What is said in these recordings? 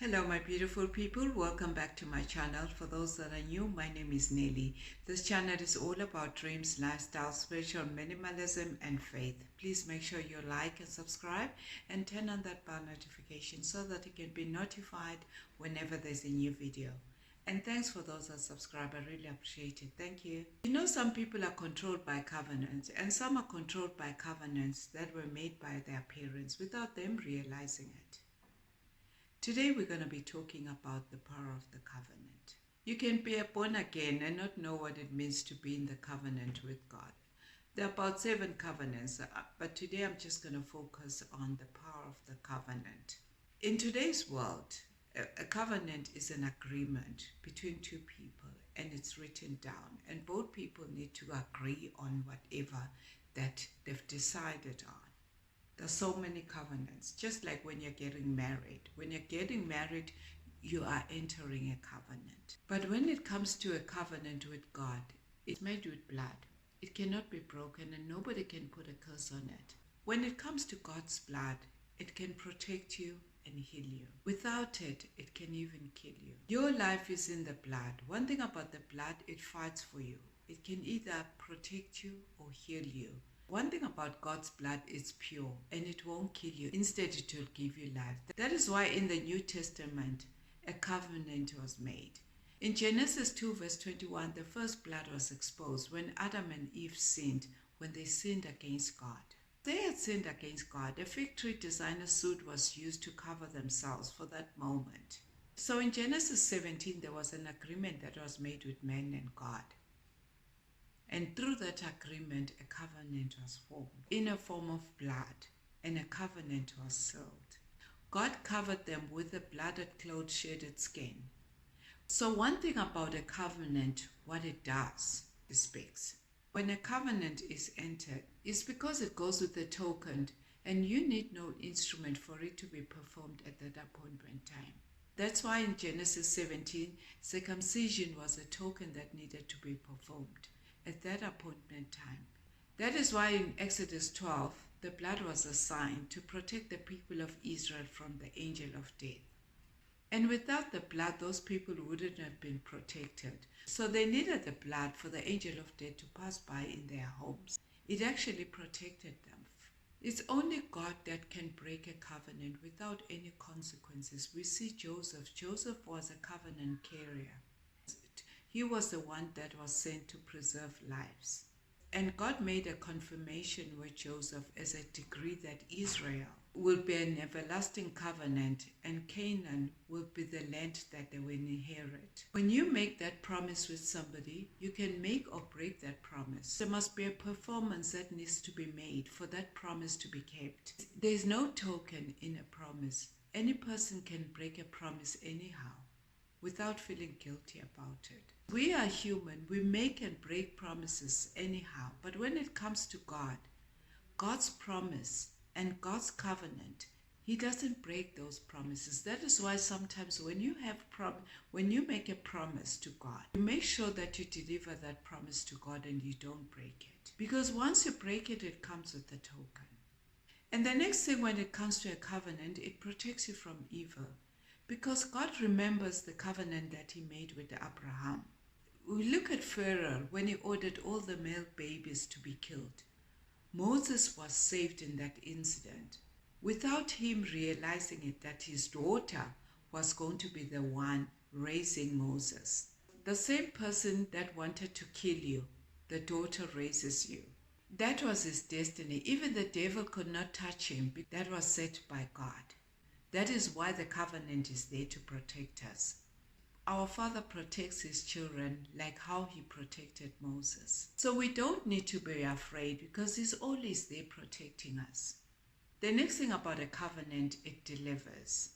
Hello my beautiful people, welcome back to my channel. For those that are new, my name is Nelly. This channel is all about dreams, lifestyle, spiritual minimalism and faith. Please make sure you like and subscribe and turn on that bell notification so that you can be notified whenever there's a new video. And thanks for those that subscribe, I really appreciate it. Thank you. You know, some people are controlled by covenants and some are controlled by covenants that were made by their parents without them realizing it. Today we're going to be talking about the power of the covenant. You can be born again and not know what it means to be in the covenant with God. There are about 7 covenants, but today I'm just going to focus on the power of the covenant. In today's world, a covenant is an agreement between two people and it's written down, and both people need to agree on whatever that they've decided on. There's so many covenants, just like when you're getting married. When you're getting married, you are entering a covenant. But when it comes to a covenant with God, it's made with blood. It cannot be broken and nobody can put a curse on it. When it comes to God's blood, it can protect you and heal you. Without it, it can even kill you. Your life is in the blood. One thing about the blood, it fights for you. It can either protect you or heal you. One thing about God's blood, it's pure and it won't kill you. Instead, it will give you life. That is why in the New Testament, a covenant was made. In Genesis 2 verse 21, the first blood was exposed when Adam and Eve sinned, when they sinned against God. They had sinned against God. A fig tree designer suit was used to cover themselves for that moment. So in Genesis 17, there was an agreement that was made with man and God. And through that agreement, a covenant was formed in a form of blood, and a covenant was sealed. God covered them with a blooded cloth, shaded skin. So one thing about a covenant, what it does, it speaks. When a covenant is entered, it's because it goes with a token, and you need no instrument for it to be performed at that appointment time. That's why in Genesis 17, circumcision was a token that needed to be performed at that appointment time. That is why in Exodus 12, the blood was a sign to protect the people of Israel from the angel of death. And without the blood, those people wouldn't have been protected. So they needed the blood for the angel of death to pass by in their homes. It actually protected them. It's only God that can break a covenant without any consequences. We see Joseph. Joseph was a covenant carrier. He was the one that was sent to preserve lives. And God made a confirmation with Joseph as a decree that Israel will be an everlasting covenant and Canaan will be the land that they will inherit. When you make that promise with somebody, you can make or break that promise. There must be a performance that needs to be made for that promise to be kept. There is no token in a promise. Any person can break a promise anyhow without feeling guilty about it. We are human. We make and break promises anyhow. But when it comes to God, God's promise and God's covenant, He doesn't break those promises. That is why sometimes when you make a promise to God, you make sure that you deliver that promise to God and you don't break it. Because once you break it, it comes with a token. And the next thing, when it comes to a covenant, it protects you from evil. Because God remembers the covenant that He made with Abraham. We look at Pharaoh when he ordered all the male babies to be killed. Moses was saved in that incident without him realizing it, that his daughter was going to be the one raising Moses. The same person that wanted to kill you, the daughter raises you. That was his destiny. Even the devil could not touch him. That was set by God. That is why the covenant is there to protect us. Our Father protects His children like how He protected Moses. So we don't need to be afraid because He's always there protecting us. The next thing about a covenant, it delivers.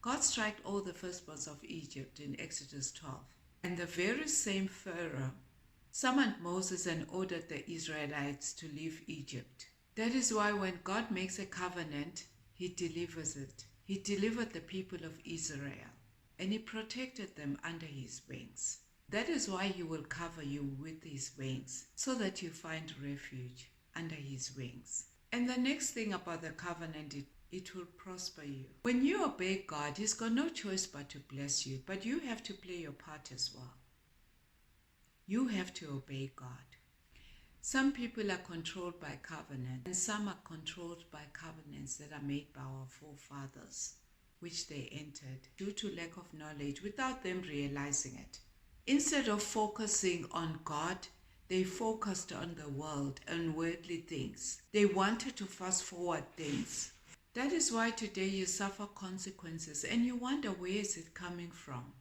God struck all the firstborns of Egypt in Exodus 12. And the very same Pharaoh summoned Moses and ordered the Israelites to leave Egypt. That is why when God makes a covenant, He delivers it. He delivered the people of Israel and He protected them under His wings. That is why He will cover you with His wings so that you find refuge under His wings. And the next thing about the covenant, it will prosper you. When you obey God, He's got no choice but to bless you, but you have to play your part as well. You have to obey God. Some people are controlled by covenant, and some are controlled by covenants that are made by our forefathers, which they entered due to lack of knowledge without them realizing it. Instead of focusing on God, they focused on the world and worldly things. They wanted to fast forward things. That is why today you suffer consequences and you wonder, where is it coming from?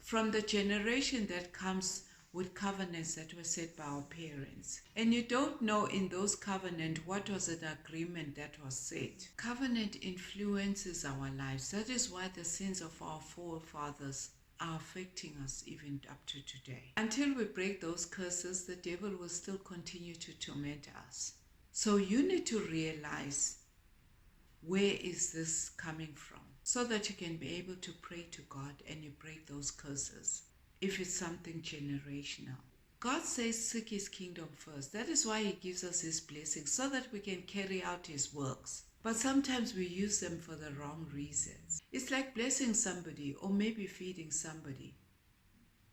From the generation that comes with covenants that were set by our parents. And you don't know in those covenants what was an agreement that was set. Covenant influences our lives. That is why the sins of our forefathers are affecting us even up to today. Until we break those curses, the devil will still continue to torment us. So you need to realize, where is this coming from? So that you can be able to pray to God and you break those curses. If it's something generational. God says seek His kingdom first. That is why He gives us His blessings, so that we can carry out His works. But sometimes we use them for the wrong reasons. It's like blessing somebody or maybe feeding somebody.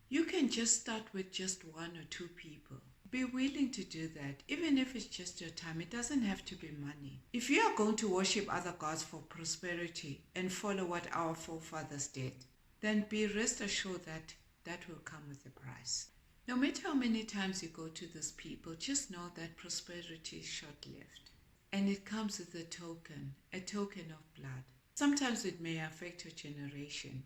You can just start with just 1 or 2 people. Be willing to do that, even if it's just your time. It doesn't have to be money. If you are going to worship other gods for prosperity and follow what our forefathers did, then be rest assured that that will come with a price. No matter how many times you go to these people, just know that prosperity is short-lived. And it comes with a token of blood. Sometimes it may affect your generation.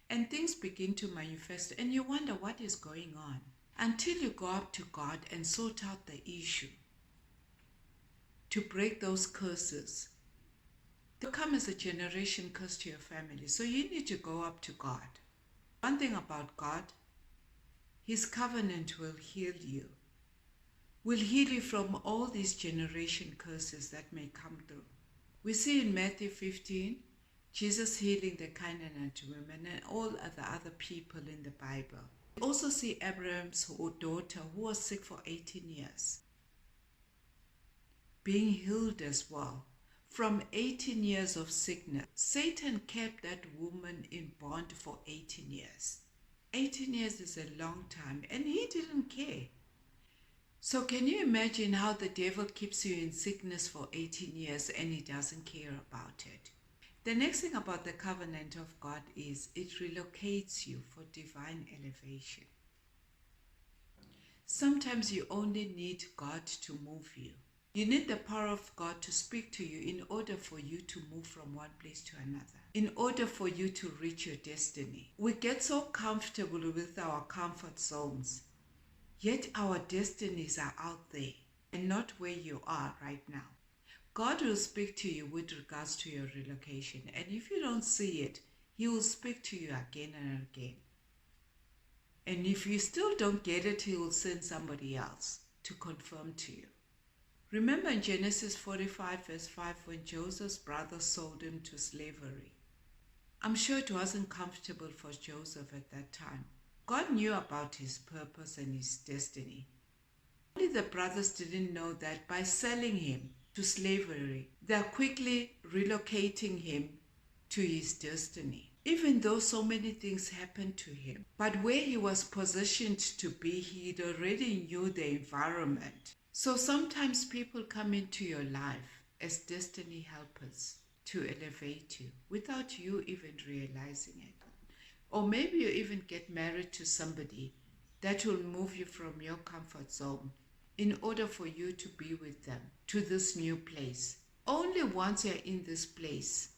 And things begin to manifest and you wonder what is going on. Until you go up to God and sort out the issue. To break those curses. They'll come as a generation curse to your family. So you need to go up to God. One thing about God, His covenant will heal you. Will heal you from all these generation curses that may come through. We see in Matthew 15, Jesus healing the Canaanite women and all the other people in the Bible. We also see Abraham's daughter who was sick for 18 years. Being healed as well. From 18 years of sickness, Satan kept that woman in bond for 18 years. 18 years is a long time and he didn't care. So can you imagine how the devil keeps you in sickness for 18 years and he doesn't care about it? The next thing about the covenant of God is it relocates you for divine elevation. Sometimes you only need God to move you. You need the power of God to speak to you in order for you to move from one place to another. In order for you to reach your destiny. We get so comfortable with our comfort zones. Yet our destinies are out there and not where you are right now. God will speak to you with regards to your relocation. And if you don't see it, He will speak to you again and again. And if you still don't get it, He will send somebody else to confirm to you. Remember in Genesis 45 verse 5 when Joseph's brothers sold him to slavery. I'm sure it wasn't comfortable for Joseph at that time. God knew about his purpose and his destiny. Only the brothers didn't know that by selling him to slavery, they are quickly relocating him to his destiny. Even though so many things happened to him. But where he was positioned to be, he already knew the environment. So sometimes people come into your life as destiny helpers to elevate you without you even realizing it. Or maybe you even get married to somebody that will move you from your comfort zone in order for you to be with them to this new place. Only once you're in this place,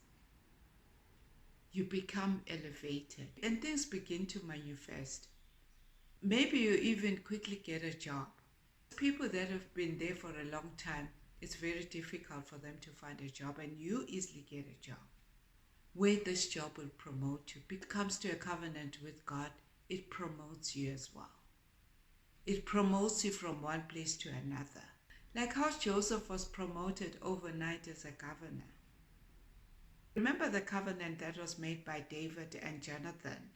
you become elevated and things begin to manifest. Maybe you even quickly get a job. People that have been there for a long time, it's very difficult for them to find a job and you easily get a job. Where this job will promote you. If it comes to a covenant with God, it promotes you as well. It promotes you from one place to another. Like how Joseph was promoted overnight as a governor. Remember the covenant that was made by David and Jonathan.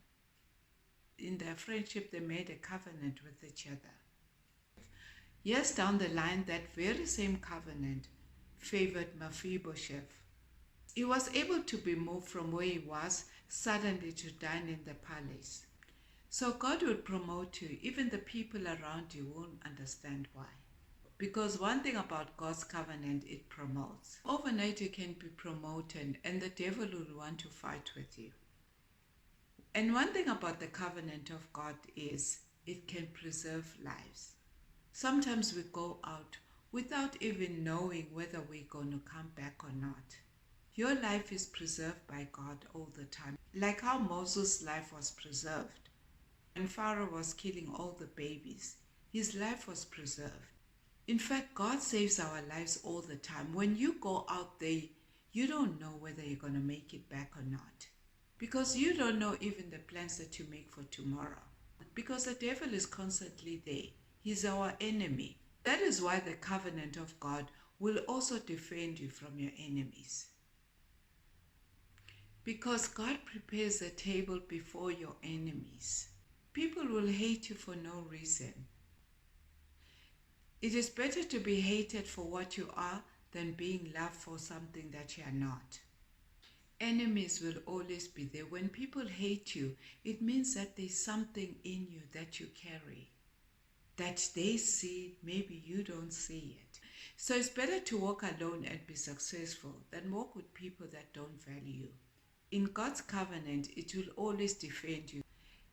In their friendship, they made a covenant with each other. Years down the line, that very same covenant favored Mephibosheth. He was able to be moved from where he was suddenly to dine in the palace. So God will promote you. Even the people around you won't understand why. Because one thing about God's covenant, it promotes. Overnight you can be promoted and the devil will want to fight with you. And one thing about the covenant of God is it can preserve lives. Sometimes we go out without even knowing whether we're going to come back or not. Your life is preserved by God all the time. Like how Moses' life was preserved. When Pharaoh was killing all the babies, his life was preserved. In fact, God saves our lives all the time. When you go out there, you don't know whether you're going to make it back or not. Because you don't know even the plans that you make for tomorrow. Because the devil is constantly there. He's our enemy. That is why the covenant of God will also defend you from your enemies. Because God prepares a table before your enemies. People will hate you for no reason. It is better to be hated for what you are than being loved for something that you are not. Enemies will always be there. When people hate you, it means that there's something in you that you carry, that they see, maybe you don't see it. So it's better to walk alone and be successful than walk with people that don't value you. In God's covenant, it will always defend you.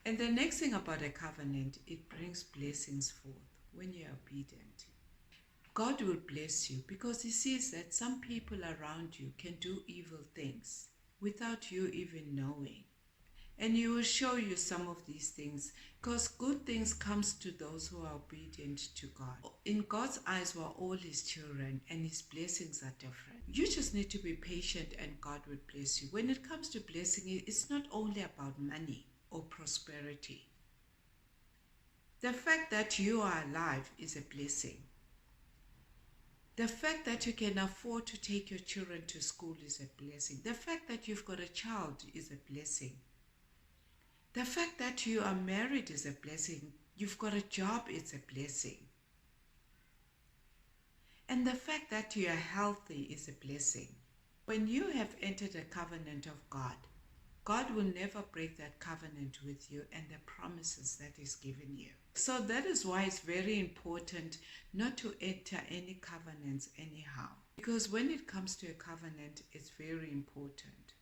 And the next thing about a covenant, it brings blessings forth when you're obedient. God will bless you because he sees that some people around you can do evil things without you even knowing. And he will show you some of these things because good things comes to those who are obedient to God. In God's eyes, we're all his children and his blessings are different. You just need to be patient and God will bless you. When it comes to blessing, it's not only about money or prosperity. The fact that you are alive is a blessing. The fact that you can afford to take your children to school is a blessing. The fact that you've got a child is a blessing. The fact that you are married is a blessing. You've got a job is a blessing. And the fact that you are healthy is a blessing. When you have entered a covenant of God, God will never break that covenant with you and the promises that he's given you. So that is why it's very important not to enter any covenants anyhow. Because when it comes to a covenant, it's very important.